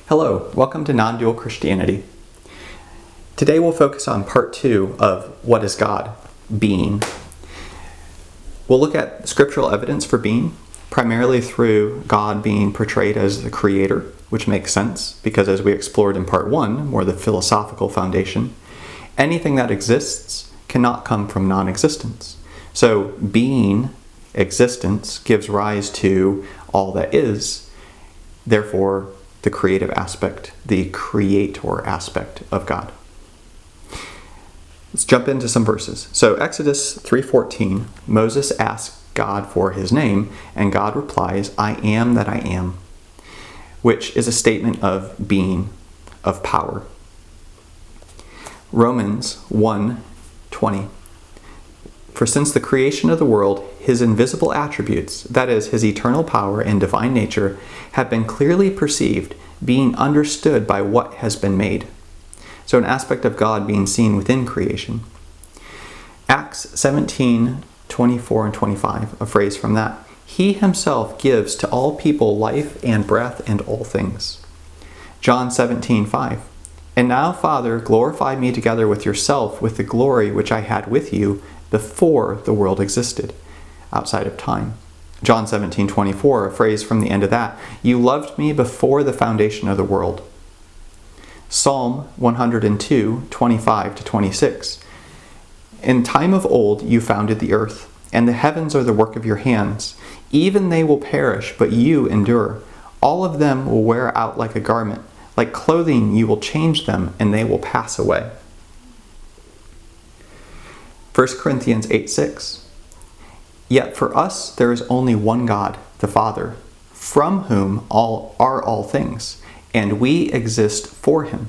Hello, welcome to Non-Dual Christianity. Today we'll focus on part 2 of what is God, being. We'll look at scriptural evidence for being, primarily through God being portrayed as the creator, which makes sense because as we explored in part 1, more the philosophical foundation, anything that exists cannot come from non-existence. So being, existence, gives rise to all that is, therefore the creative aspect, the creator aspect of God. Let's jump into some verses. So Exodus 3:14, Moses asks God for his name, and God replies, I am that I am, which is a statement of being, of power. Romans 1:20, for since the creation of the world, his invisible attributes, that is, his eternal power and divine nature, have been clearly perceived, being understood by what has been made. So an aspect of God being seen within creation. Acts 17:24 and 25, a phrase from that. He himself gives to all people life and breath and all things. John 17:5, and now, Father, glorify me together with yourself with the glory which I had with you before the world existed, outside of time. John 17:24, a phrase from the end of that. You loved me before the foundation of the world. Psalm 102:25 to 26. In time of old you founded the earth, and the heavens are the work of your hands. Even they will perish, but you endure. All of them will wear out like a garment. Like clothing you will change them, and they will pass away. 1 Corinthians 8:6. Yet for us there is only one God, the Father, from whom are all things, and we exist for him.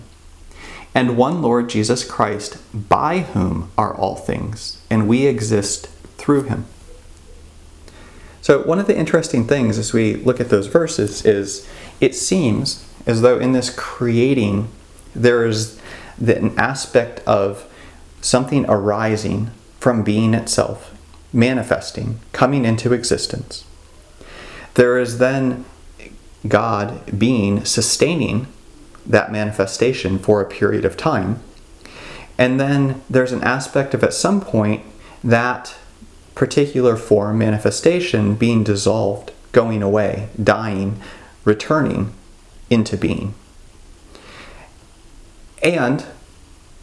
And one Lord Jesus Christ, by whom are all things, and we exist through him. So one of the interesting things as we look at those verses is it seems as though in this creating there is an aspect of something arising from being itself, manifesting, coming into existence. There is then God being, sustaining that manifestation for a period of time. And then there's an aspect of at some point that particular form, manifestation, being dissolved, going away, dying, returning into being. And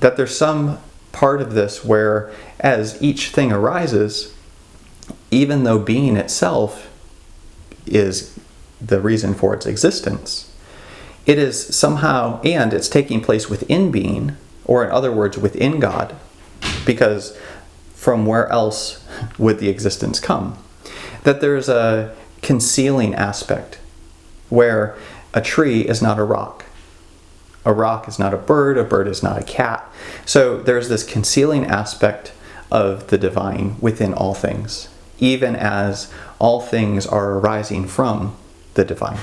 that there's some part of this where as each thing arises, even though being itself is the reason for its existence, it is somehow, and it's taking place within being, or in other words, within God, because from where else would the existence come? That there's a concealing aspect where a tree is not a rock is not a bird is not a cat. So there's this concealing aspect of the divine within all things, even as all things are arising from the divine.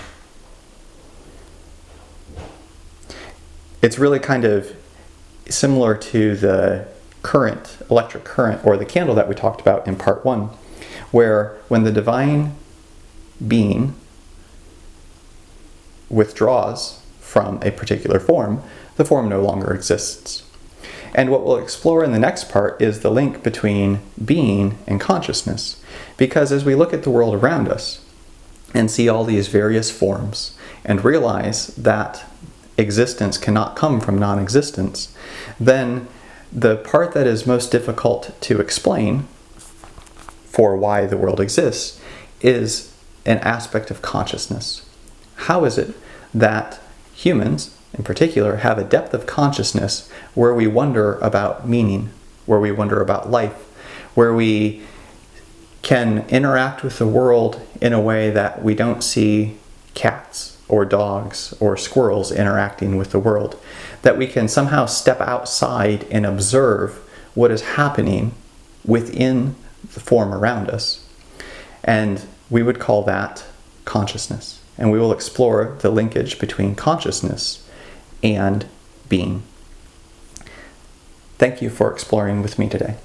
It's really kind of similar to the current, electric current, or the candle that we talked about in part 1, where when the divine being withdraws from a particular form, the form no longer exists. And what we'll explore in the next part is the link between being and consciousness. Because as we look at the world around us and see all these various forms and realize that existence cannot come from non-existence, then the part that is most difficult to explain for why the world exists is an aspect of consciousness. How is it that humans, in particular, have a depth of consciousness where we wonder about meaning, where we wonder about life, where we can interact with the world in a way that we don't see cats or dogs or squirrels interacting with the world, that we can somehow step outside and observe what is happening within the form around us. And we would call that consciousness. And we will explore the linkage between consciousness and being. Thank you for exploring with me today.